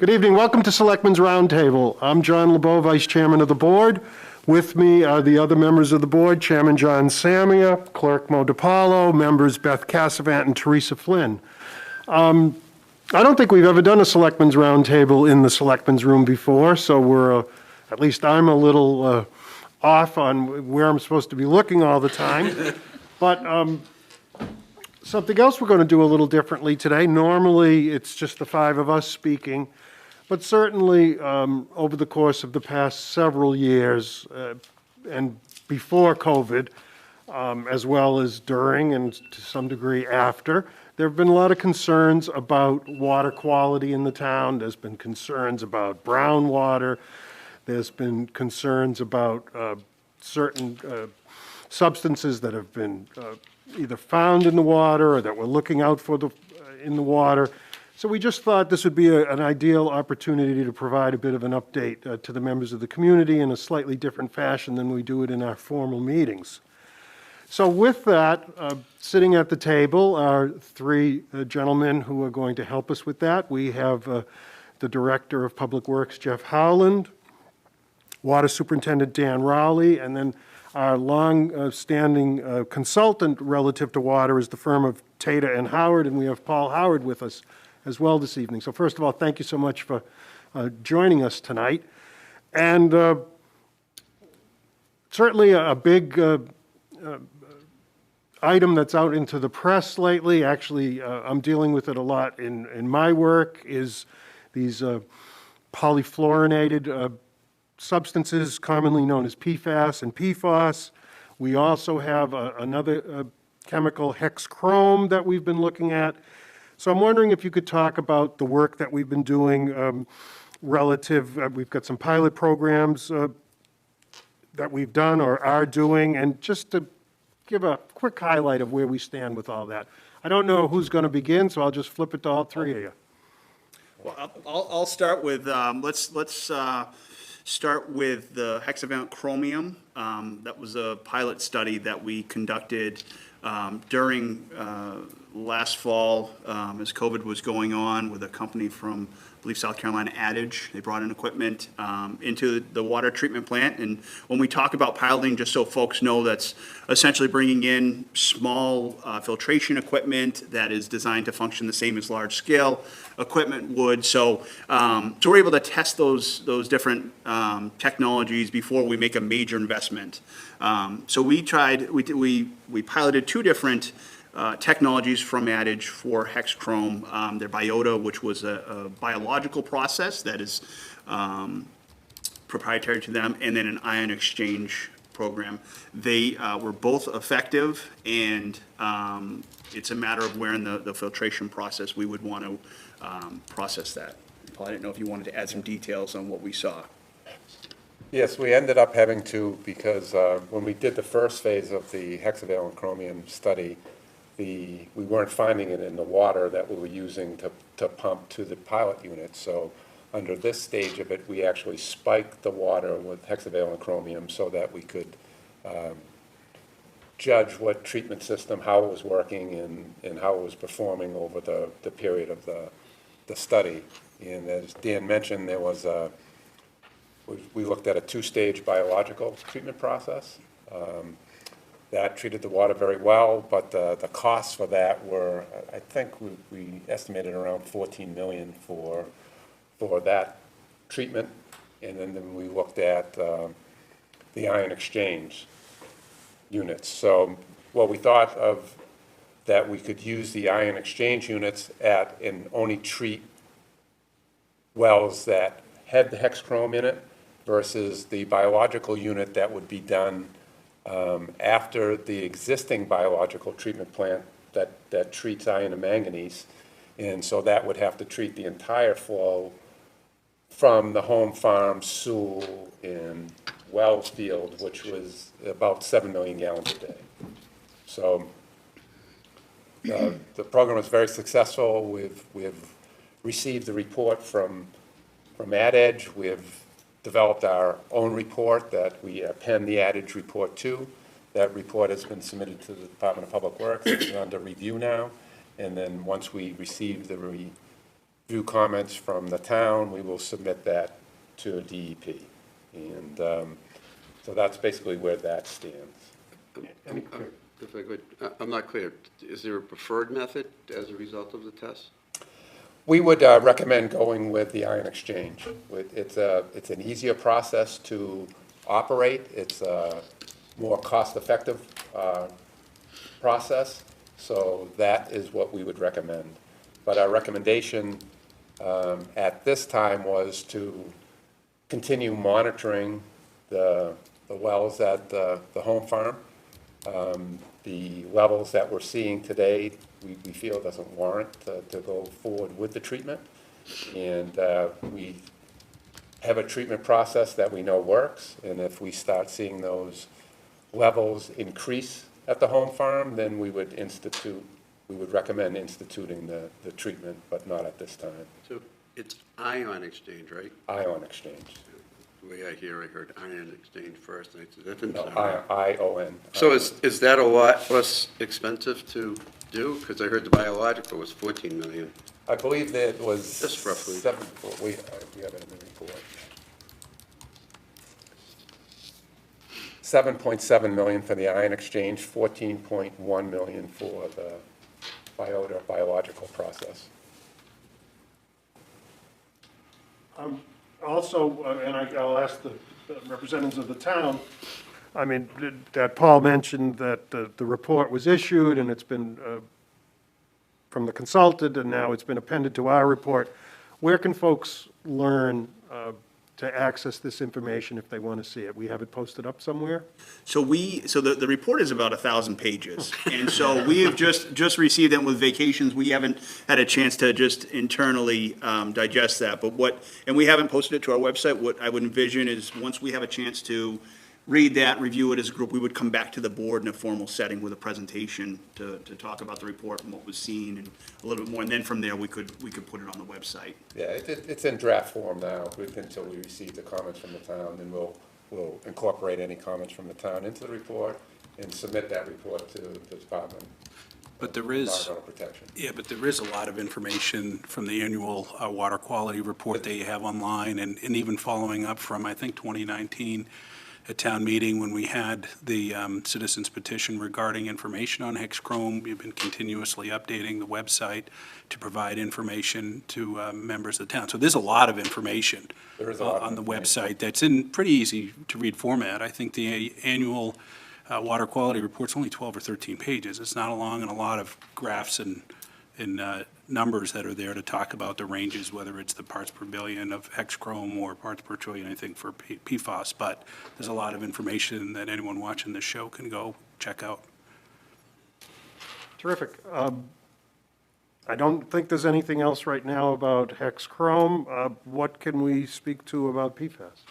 Good evening. Welcome to Selectmen's Roundtable. I'm John LeBeau, Vice Chairman of the Board. With me are the other members of the board, Chairman John Samia, Clerk Mo DiPaolo, members Beth Cassavant and Teresa Flynn. I don't think we've ever done a Selectmen's Roundtable in the Selectmen's room before, so at least I'm a little off on where I'm supposed to be looking all the time. But something else we're going to do a little differently today. Normally, it's just the five of us speaking. But certainly, over the course of the past several years, and before COVID, as well as during and to some degree after, there have been a lot of concerns about water quality in the town. There's been concerns about brown water. There's been concerns about certain substances that have been either found in the water or that we're looking out for in the water. So we just thought this would be an ideal opportunity to provide a bit of an update to the members of the community in a slightly different fashion than we do it in our formal meetings. So with that, sitting at the table are three gentlemen who are going to help us with that. We have the Director of Public Works, Jeff Howland, Water Superintendent Dan Rowley, and then our long-standing consultant relative to water is the firm of Tata and Howard, and we have Paul Howard with us as well this evening. So first of all, thank you so much for joining us tonight. And certainly a big item that's out into the press lately, actually I'm dealing with it a lot in my work, is these polyfluorinated substances commonly known as PFAS and PFAS. We also have another chemical, hexchrome, that we've been looking at. So I'm wondering if you could talk about the work that we've been doing relative, we've got some pilot programs that we've done or are doing, and just to give a quick highlight of where we stand with all that. I don't know who's going to begin, so I'll just flip it to all three of you. Well, I'll start with, let's start with the Hexavalent Chromium. That was a pilot study that we conducted during last fall as COVID was going on with a company from, I believe, South Carolina, Adage. They brought in equipment into the water treatment plant. And when we talk about piloting, just so folks know, that's essentially bringing in small filtration equipment that is designed to function the same as large scale equipment would. So we're able to test those different technologies before we make a major investment. So we piloted two different technologies from Adage for hexchrome. Their Biota, which was a biological process that is proprietary to them, and then an ion exchange program. They were both effective, and it's a matter of where in the filtration process we would want to process that. Paul, I didn't know if you wanted to add some details on what we saw. Yes, we ended up having to, because when we did the first phase of the hexavalent chromium study, we weren't finding it in the water that we were using to pump to the pilot unit. So under this stage of it, we actually spiked the water with hexavalent chromium so that we could judge what treatment system, how it was working, and how it was performing over the period of the study. And as Dan mentioned, there was we looked at a two-stage biological treatment process. That treated the water very well, but the costs for that were, I think we estimated around $14 million for that treatment. And then we looked at the ion exchange units. So what we thought of that we could use the ion exchange units at and only treat wells that had the hexchrome in it versus the biological unit that would be done after the existing biological treatment plant that treats iron and manganese. And so that would have to treat the entire flow from the home farm, Sewell, and Wells Field, which was about 7 million gallons a day. So the program was very successful. We've received the report from Adage. We've developed our own report that we append the Adage report to. That report has been submitted to the Department of Public Works. It's under review now. And then once we receive the review comments from the town, we will submit that to DEP. And so that's basically where that stands. If I could, I'm not clear. Is there a preferred method as a result of the test? We would recommend going with the ion exchange. It's an easier process to operate. It's a more cost-effective process, so that is what we would recommend. But our recommendation at this time was to continue monitoring the wells at the home farm. The levels that we're seeing today, we feel doesn't warrant to go forward with the treatment. And we have a treatment process that we know works, and if we start seeing those levels increase at the home farm, then we would recommend instituting the treatment, but not at this time. So it's ion exchange, right? Ion exchange. The way I heard ion exchange first, and that didn't No, sound right. I-O-N. So is that a lot less expensive to do? Because I heard the biological was 14 million. I believe that it was. Just roughly. We have it in the report. 7.7 million for the ion exchange, 14.1 million for the biological process. Also, and I'll ask the representatives of the town, I mean, that Paul mentioned that the report was issued and it's been from the consultant and now it's been appended to our report. Where can folks learn to access this information if they want to see it? We have it posted up somewhere? So the report is about 1,000 pages. And so we have just received them with vacations. We haven't had a chance to just internally digest that. And we haven't posted it to our website. What I would envision is once we have a chance to read that, review it as a group, we would come back to the board in a formal setting with a presentation to talk about the report and what was seen and a little bit more. And then from there, we could put it on the website. Yeah, it's in draft form now until we receive the comments from the town, and we'll incorporate any comments from the town into the report and submit that report to the Department But there is, Environmental Protection. yeah, but there is a lot of information from the annual water quality report that you have online, and even following up from, I think, 2019 at town meeting when we had the citizens petition regarding information on Hexchrome. We've been continuously updating the website to provide information to members of the town. So there's a lot of information There is a lot of on the information. website that's in pretty easy to read format. I think the annual water quality report's only 12 or 13 pages. It's not long, and a lot of graphs and numbers that are there to talk about the ranges, whether it's the parts per billion of Hexchrome or parts per trillion, I think, for PFAS. But there's a lot of information that anyone watching this show can go check out. Terrific. I don't think there's anything else right now about Hexchrome. What can we speak to about PFAS?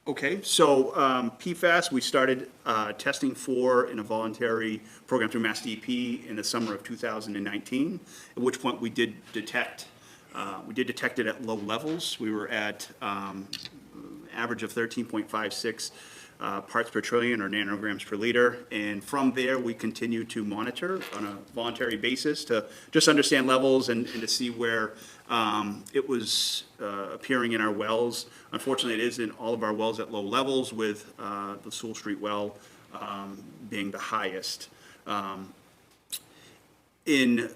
Okay, so PFAS, we started testing for in a voluntary program through Mass DEP in the summer of 2019, at which point we did detect it at low levels. We were at average of 13.56 parts per trillion or nanograms per liter. And from there, we continue to monitor on a voluntary basis to just understand levels and to see where it was appearing in our wells. Unfortunately, it is in all of our wells at low levels, with the Sewell Street well being the highest. In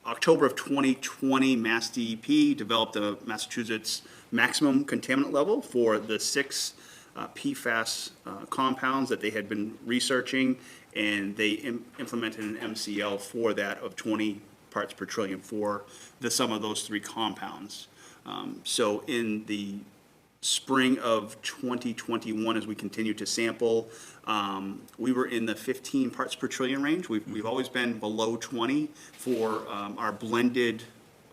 October of 2020, Mass DEP developed a Massachusetts maximum contaminant level for the 6 PFAS compounds that they had been researching, and they implemented an MCL for that of 20 parts per trillion for the sum of those 3 compounds. So in the spring of 2021, as we continued to sample, we were in the 15 parts per trillion range. We've always been below 20 for our blended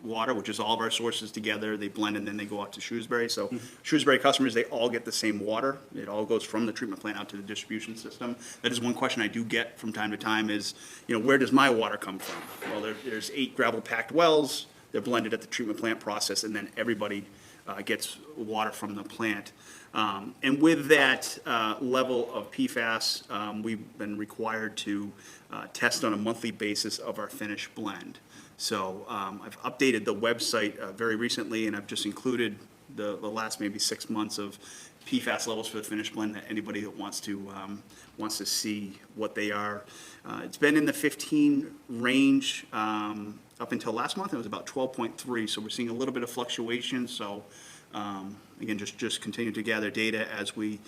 water, which is all of our sources together. They blend and then they go out to Shrewsbury. So Shrewsbury customers, they all get the same water. It all goes from the treatment plant out to the distribution system. That is one question I do get from time to time is, where does my water come from? Well, there's 8 gravel-packed wells. They're blended at the treatment plant process, and then everybody gets water from the plant. And with that level of PFAS, we've been required to test on a monthly basis of our finished blend. So I've updated the website very recently, and I've just included the last maybe 6 months of PFAS levels for the finished blend, that anybody that wants to see what they are. It's been in the 15 range up until last month. It was about 12.3, so we're seeing a little bit of fluctuation. So again, just continue to gather data as we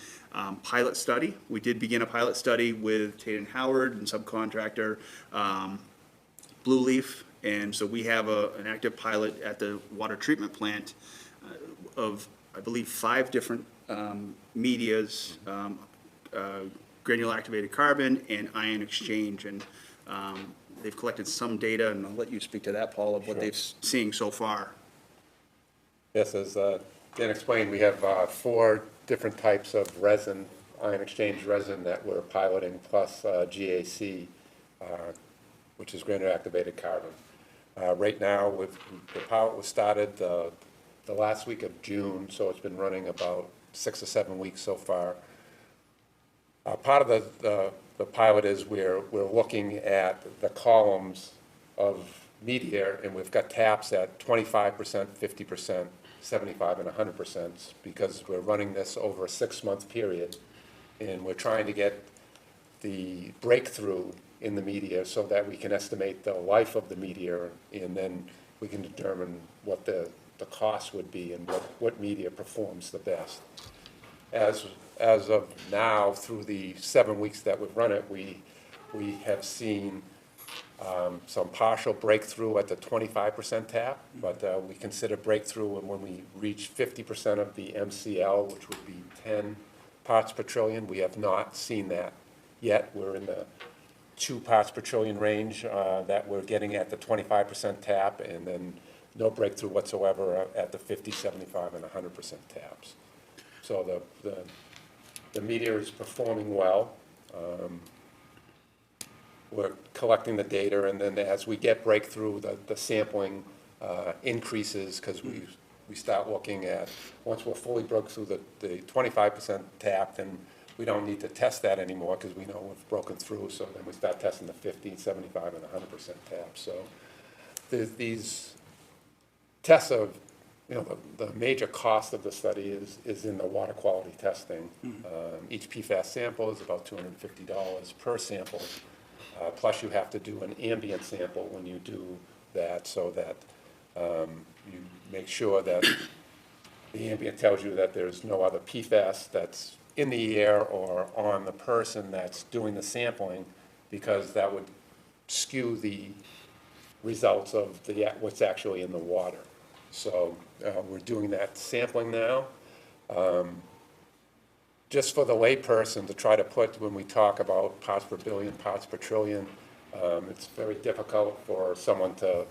pilot study. We did begin a pilot study with Tate and Howard and subcontractor Blue Leaf, and so we have an active pilot at the water treatment plant of, I believe, 5 different medias, granular activated carbon and ion exchange, and they've collected some data, and I'll let you speak to that, Paul, of what they've seeing so far. Yes, as Dan explained, we have 4 different types of resin, ion exchange resin that we're piloting, plus GAC, which is granular activated carbon. Right now, the pilot was started the last week of June, so it's been running about 6 or 7 weeks so far. Part of the pilot is we're looking at the columns of media, and we've got taps at 25%, 50%, 75, and 100%, because we're running this over a 6-month period, and we're trying to get the breakthrough in the media so that we can estimate the life of the media, and then we can determine what the cost would be and what media performs the best. As of now, through the 7 weeks that we've run it, we have seen some partial breakthrough at the 25% tap, but we consider breakthrough when we reach 50% of the MCL, which would be 10 parts per trillion. We have not seen that yet. We're in the 2 parts per trillion range that we're getting at the 25% tap, and then no breakthrough whatsoever at the 50, 75, and 100% taps. So the media is performing well. We're collecting the data, and then as we get breakthrough, the sampling increases, because we start looking at, once we're fully broke through the 25% tap, then we don't need to test that anymore, because we know we've broken through. So then we start testing the 50, 75, and 100% tap. So these tests of, the major cost of the study is in the water quality testing. Each PFAS sample is about $250 per sample. Plus you have to do an ambient sample when you do that, so that you make sure that the ambient tells you that there's no other PFAS that's in the air or on the person that's doing the sampling, because that would skew the results of what's actually in the water. So we're doing that sampling now. Just for the layperson to try to put, when we talk about parts per billion, parts per trillion, it's very difficult for someone to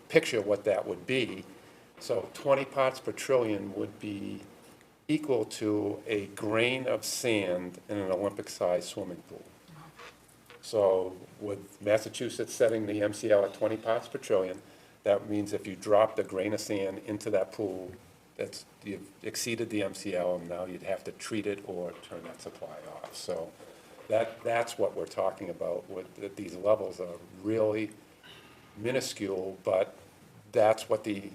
picture what that would be. So 20 parts per trillion would be equal to a grain of sand in an Olympic-sized swimming pool. So with Massachusetts setting the MCL at 20 parts per trillion, that means if you dropped a grain of sand into that pool, you've exceeded the MCL, and now you'd have to treat it or turn that supply off. So that's what we're talking about. These levels are really minuscule, but that's what the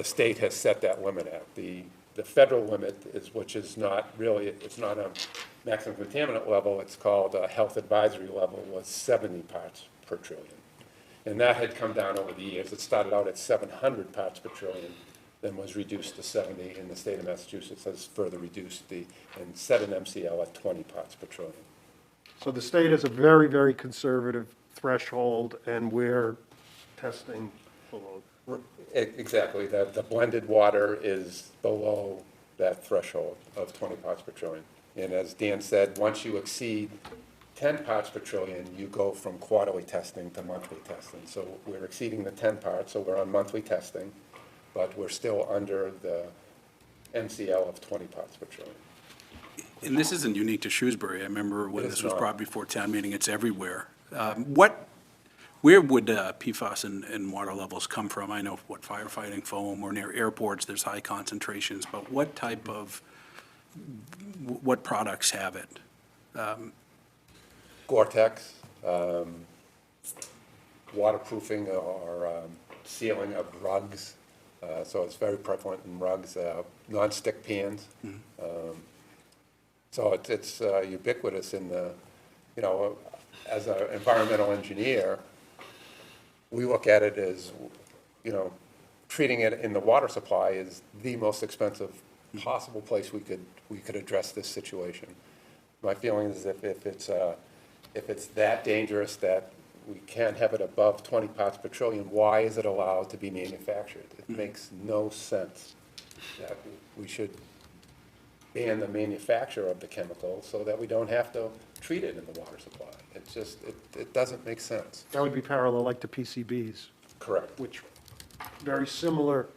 state has set that limit at. The federal limit which is not really, it's not a maximum contaminant level, it's called a health advisory level, was 70 parts per trillion. And that had come down over the years. It started out at 700 parts per trillion, then was reduced to 70, and the state of Massachusetts has further reduced and set an MCL at 20 parts per trillion. So the state has a very, very conservative threshold, and we're testing below. Exactly. The blended water is below that threshold of 20 parts per trillion. And as Dan said, once you exceed 10 parts per trillion, you go from quarterly testing to monthly testing. So we're exceeding the 10 parts, so we're on monthly testing, but we're still under the MCL of 20 parts per trillion. And this isn't unique to Shrewsbury. I remember when this was not. brought before town meeting, it's everywhere. Where would PFAS and water levels come from? I know what firefighting foam or near airports, there's high concentrations, but what type of, what products have it? Gore-Tex, waterproofing or sealing of rugs. So it's very prevalent in rugs, non-stick pans. So it's ubiquitous in the, you know, as an environmental engineer, we look at it as, you know, treating it in the water supply is the most expensive possible place we could address this situation. My feeling is if it's that dangerous that we can't have it above 20 parts per trillion, why is it allowed to be manufactured? It makes no sense that we should ban the manufacture of the chemical so that we don't have to treat it in the water supply. It's just, it doesn't make sense. That would be parallel like to PCBs, Correct. which very similar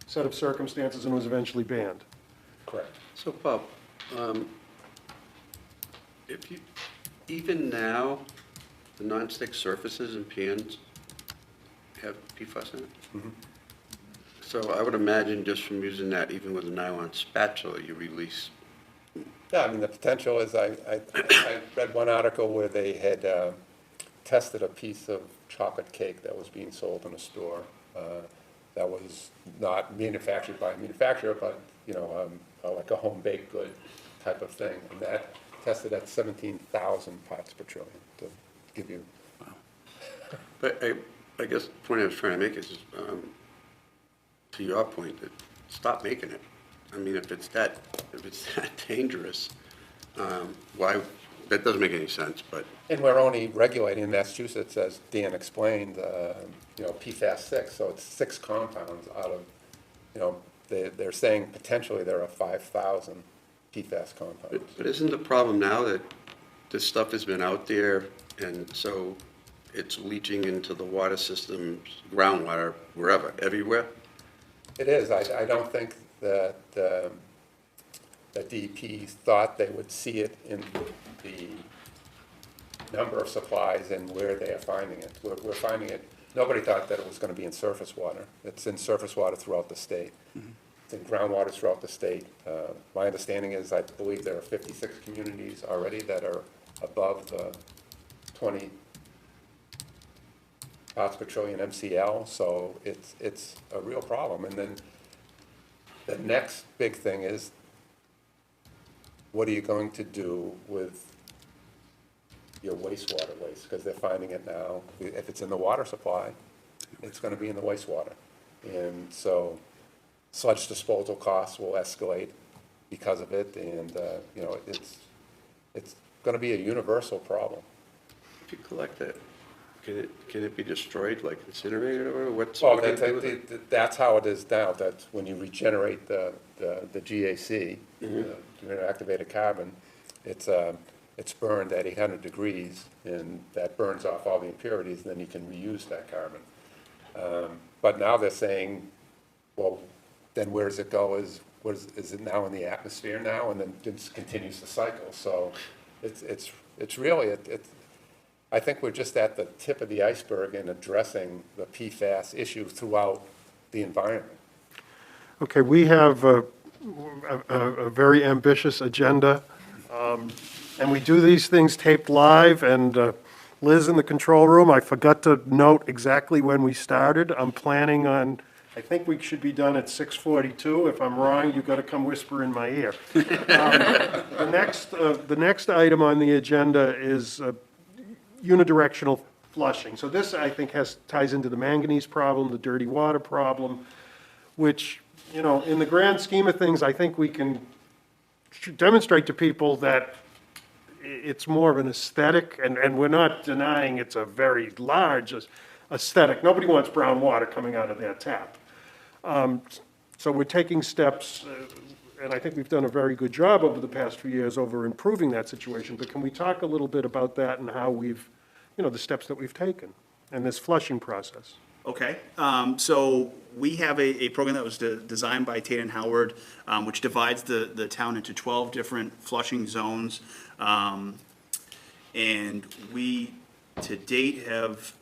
set of circumstances and was eventually banned. Correct. So Bob, if you, even now, the nonstick surfaces and pans have PFAS in it? So I would imagine just from using that, even with a nylon spatula, you release. Yeah, I mean, the potential is, I read one article where they had tested a piece of chocolate cake that was being sold in a store that was not manufactured by a manufacturer, but, you know, like a home baked good type of thing. And that tested at 17,000 parts per trillion, to give you. But I guess the point I was trying to make is, to your point, that stop making it. I mean, if it's that dangerous, why, that doesn't make any sense, but. And we're only regulating in Massachusetts, as Dan explained, you know, PFAS 6, so it's 6 compounds out of, you know, they're saying potentially there are 5,000 PFAS compounds. But isn't the problem now that this stuff has been out there, and so it's leaching into the water systems, groundwater, wherever, everywhere? It is. I don't think that DEP thought they would see it in the number of supplies and where they are finding it. We're finding it, nobody thought that it was going to be in surface water. It's in surface water throughout the state. It's in groundwater throughout the state. My understanding is, I believe there are 56 communities already that are above the 20 parts per trillion MCL, so it's a real problem. And then the next big thing is, what are you going to do with your wastewater waste? Because they're finding it now. If it's in the water supply, it's going to be in the wastewater. And so sludge disposal costs will escalate because of it, and you know, it's going to be a universal problem. If you collect it, can it be destroyed, like incinerated, or what's? Well, what do you do with it? that's how it is now. That's when you regenerate the GAC, the activated carbon, it's burned at 800 degrees, and that burns off all the impurities, and then you can reuse that carbon. But now they're saying, well, then where does it go? Is it now in the atmosphere now, and then it just continues the cycle? So it's really, I think we're just at the tip of the iceberg in addressing the PFAS issue throughout the environment. Okay, we have a very ambitious agenda, and we do these things taped live, and Liz in the control room, I forgot to note exactly when we started. I'm planning on, I think we should be done at 6:42. If I'm wrong, you've got to come whisper in my ear. The next item on the agenda is unidirectional flushing. So this, I think, ties into the manganese problem, the dirty water problem, which, you know, in the grand scheme of things, I think we can demonstrate to people that it's more of an aesthetic, and we're not denying it's a very large aesthetic. Nobody wants brown water coming out of their tap. So we're taking steps, and I think we've done a very good job over the past few years over improving that situation. But can we talk a little bit about that and how we've, you know, the steps that we've taken and this flushing process? Okay, so we have a program that was designed by Tate and Howard, which divides the town into 12 different flushing zones. And we, to date, have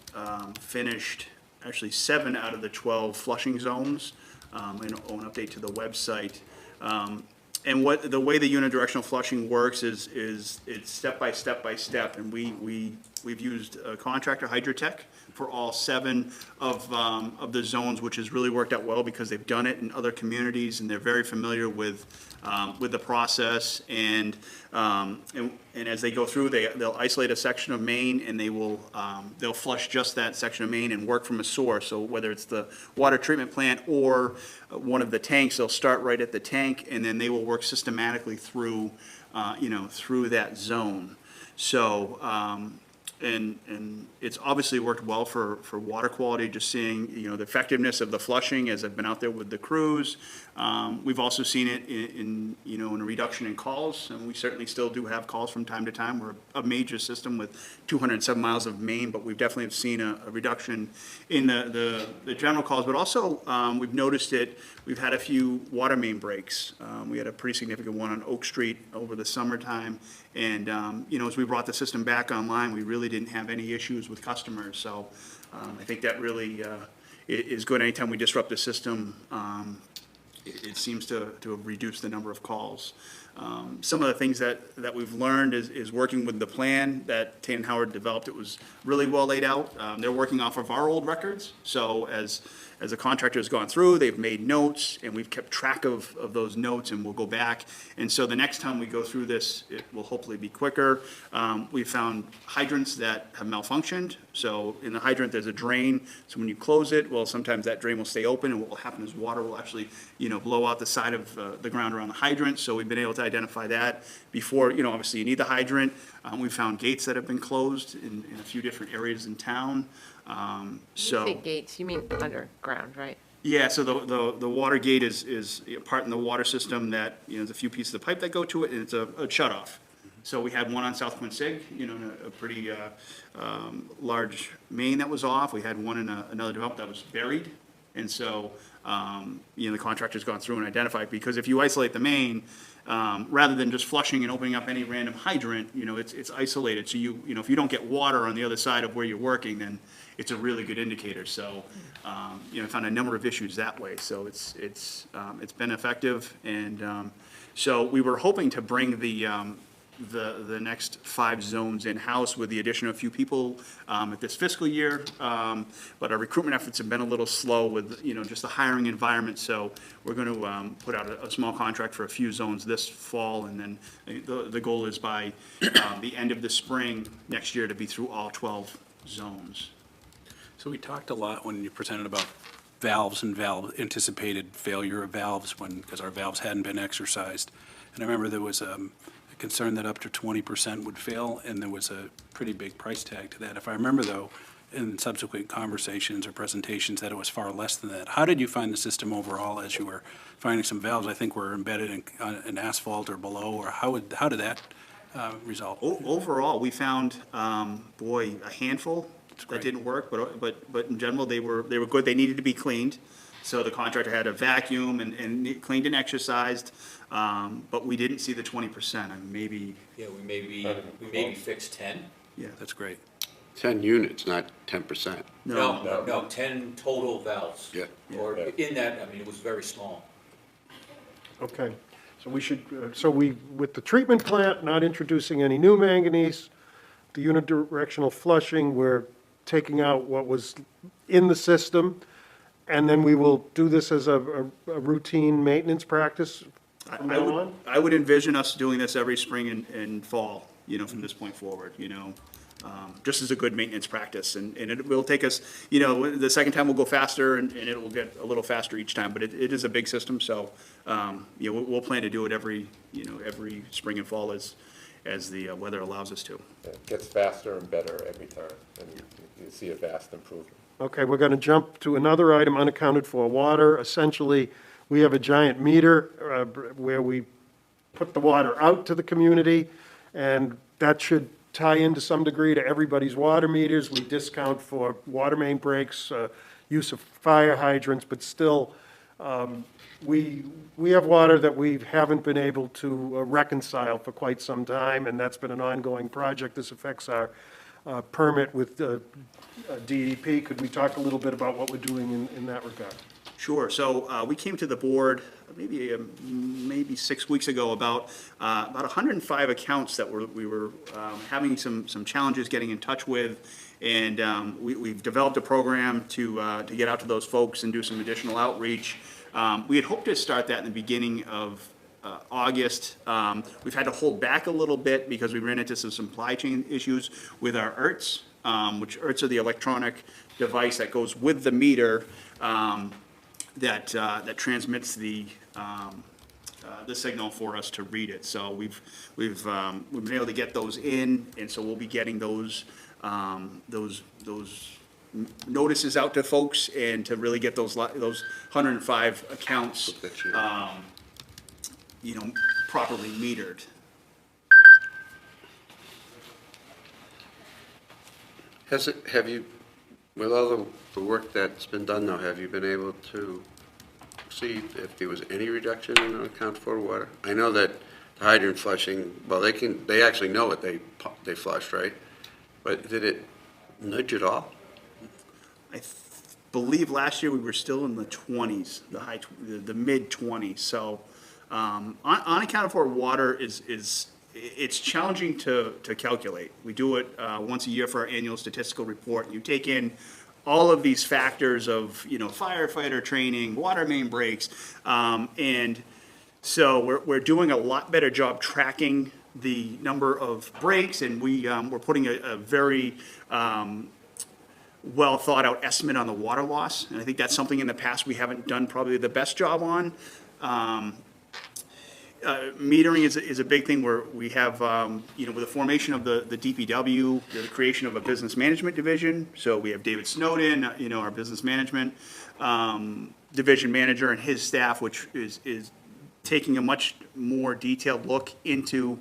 finished actually 7 out of the 12 flushing zones, and an update to the website. And the way the unidirectional flushing works is it's step by step by step, and we We've used contractor Hydrotech for all 7 of the zones, which has really worked out well because they've done it in other communities and they're very familiar with the process. And as they go through, they'll isolate a section of main and they'll flush just that section of main and work from a source. So whether it's the water treatment plant or one of the tanks, they'll start right at the tank and then they will work systematically through, through that zone. So, and it's obviously worked well for water quality, just seeing, the effectiveness of the flushing as I've been out there with the crews. We've also seen it in a reduction in calls, and we certainly still do have calls from time to time. We're a major system with 207 miles of main, but we've definitely have seen a reduction in the general calls. But also, we've noticed it, we've had a few water main breaks. We had a pretty significant one on Oak Street over the summertime. And, as we brought the system back online, we really didn't have any issues with customers. So I think that really is good. Anytime we disrupt the system, it seems to have reduced the number of calls. Some of the things that we've learned is working with the plan that Tate and Howard developed. It was really well laid out. They're working off of our old records. So as the contractor has gone through, they've made notes, and we've kept track of those notes, and we'll go back. And so the next time we go through this, it will hopefully be quicker. We found hydrants that have malfunctioned. So in the hydrant, there's a drain. So when you close it, well, sometimes that drain will stay open, and what will happen is water will actually, blow out the side of the ground around the hydrant. So we've been able to identify that before, obviously you need the hydrant. We found gates that have been closed in a few different areas in town. You say gates, you mean underground, right? Yeah, so the water gate is part in the water system that, there's a few pieces of pipe that go to it, and it's a shut-off. So we had one on South Quincy, a pretty large main that was off. We had one in another development that was buried. And so, the contractor's gone through and identified, because if you isolate the main, rather than just flushing and opening up any random hydrant, it's isolated. So if you don't get water on the other side of where you're working, then it's a really good indicator. So, I found a number of issues that way. So it's been effective. And so we were hoping to bring the next 5 zones in-house with the addition of a few people at this fiscal year. But our recruitment efforts have been a little slow with, just the hiring environment. So we're going to put out a small contract for a few zones this fall. And then the goal is by the end of the spring next year to be through all 12 zones. So we talked a lot when you presented about valves and anticipated failure of valves because our valves hadn't been exercised. And I remember there was a concern that up to 20% would fail, and there was a pretty big price tag to that. If I remember, though, in subsequent conversations or presentations, that it was far less than that. How did you find the system overall as you were finding some valves, I think, were embedded in asphalt or below, or how did that resolve? Overall, we found, a handful that didn't work, but in general, they were good. They needed to be cleaned. So the contractor had a vacuum and cleaned and exercised, but we didn't see the 20%. Maybe. Yeah, we maybe fixed 10. Yeah, That's great. 10 units, not 10%. No, 10 total valves. Yeah. Or in that, it was very small. Okay, so we should, with the treatment plant, not introducing any new manganese, the unidirectional flushing, we're taking out what was in the system, and then we will do this as a routine maintenance practice from now on? I would envision us doing this every spring and fall, from this point forward, just as a good maintenance practice. And it will take us, the second time we'll go faster and it will get a little faster each time, but it is a big system. So, we'll plan to do it every spring and fall as the weather allows us to. It gets faster and better every time, and you see a vast improvement. Okay, we're going to jump to another item, unaccounted for water. Essentially, we have a giant meter where we put the water out to the community, and that should tie in to some degree to everybody's water meters. We discount for water main breaks, use of fire hydrants, but still, we have water that we haven't been able to reconcile for quite some time, and that's been an ongoing project. This affects our permit with DEP. Could we talk a little bit about what we're doing in that regard? Sure. So we came to the board maybe 6 weeks ago about 105 accounts that we were having some challenges getting in touch with, and we've developed a program to get out to those folks and do some additional outreach. We had hoped to start that in the beginning of August. We've had to hold back a little bit because we ran into some supply chain issues with our ERTs, which ERTs are the electronic device that goes with the meter that transmits the signal for us to read it. So we've been able to get those in, and so we'll be getting those notices out to folks and to really get those 105 accounts, properly metered. Have you, with all the work that's been done now, have you been able to see if there was any reduction in unaccountable for water? I know that the hydrant flushing, well, they actually know what they flushed, right? But did it nudge at all? I believe last year we were still in the 20s, the mid 20s. So unaccounted for water it's challenging to calculate. We do it once a year for our annual statistical report. You take in all of these factors of firefighter training, water main breaks, and so we're doing a lot better job tracking the number of breaks, and we're putting a very well thought out estimate on the water loss, and I think that's something in the past we haven't done probably the best job on. Metering is a big thing where we have, with the formation of the DPW, the creation of a business management division. So we have David Snowden, our business management division manager, and his staff, which is taking a much more detailed look into,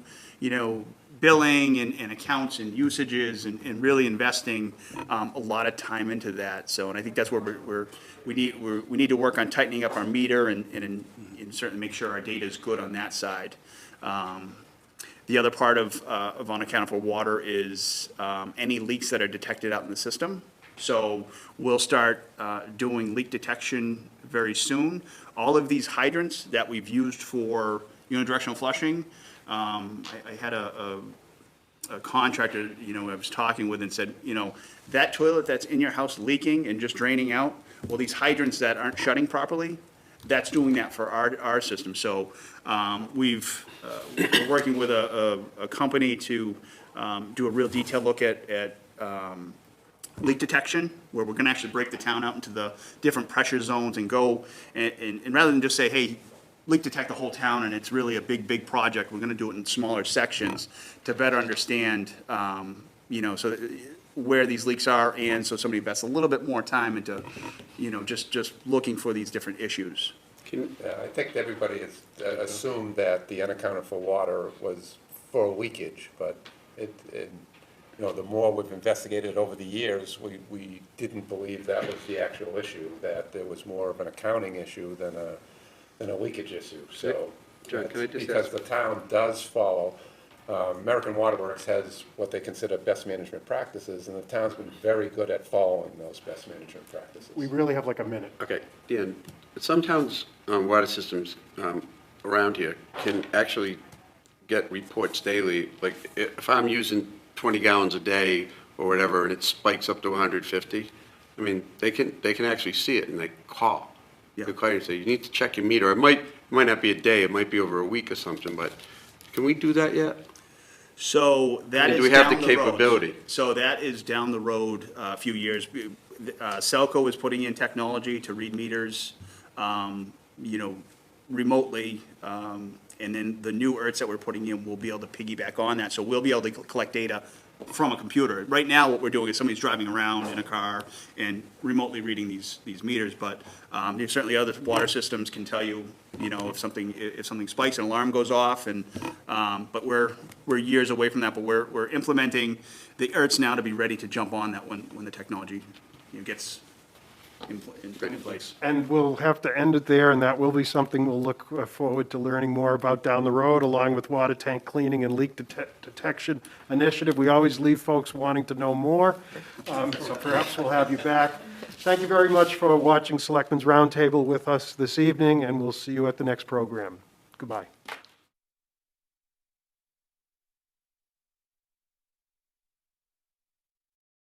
billing and accounts and usages and really investing a lot of time into that. So, and I think that's where we need to work on tightening up our meter and certainly make sure our data is good on that side. The other part of unaccounted for water is any leaks that are detected out in the system. So we'll start doing leak detection very soon. All of these hydrants that we've used for unidirectional flushing, I had a contractor, I was talking with and said, that toilet that's in your house leaking and just draining out, well, these hydrants that aren't shutting properly, that's doing that for our system. So we're working with a company to do a real detailed look at leak detection, where we're gonna actually break the town out into the different pressure zones and go, and rather than just say, hey, leak detect the whole town and it's really a big project, we're gonna do it in smaller sections to better understand, so that where these leaks are, and so somebody invests a little bit more time into, just looking for these different issues. I think everybody has assumed that the unaccounted for water was for leakage, but the more we've investigated over the years, we didn't believe that was the actual issue, that there was more of an accounting issue than a leakage issue. So, John, can I just because ask? the town does follow, American Water Works has what they consider best management practices, and the town's been very good at following those best management practices. We really have like a minute. Okay, Dan, some towns, water systems around here can actually get reports daily. Like, if I'm using 20 gallons a day or whatever, and it spikes up to 150, I mean, they can actually see it, and they call. Yeah. They call you and say, you need to check your meter. It might not be a day, it might be over a week or something, but can we do that yet? So that is Do we have the down road. capability? So that is down the road a few years. Selco is putting in technology to read meters, remotely, and then the new ERTs that we're putting in will be able to piggyback on that. So we'll be able to collect data from a computer. Right now, what we're doing is somebody's driving around in a car and remotely reading these meters, but there's certainly other water systems can tell you, if something spikes, an alarm goes off, and but we're years away from that, but we're implementing the ERTs now to be ready to jump on that when the technology gets in place. And we'll have to end it there, and that will be something we'll look forward to learning more about down the road, along with water tank cleaning and leak detection initiative. We always leave folks wanting to know more, so perhaps we'll have you back. Thank you very much for watching Selectmen's Roundtable with us this evening, and we'll see you at the next program. Goodbye.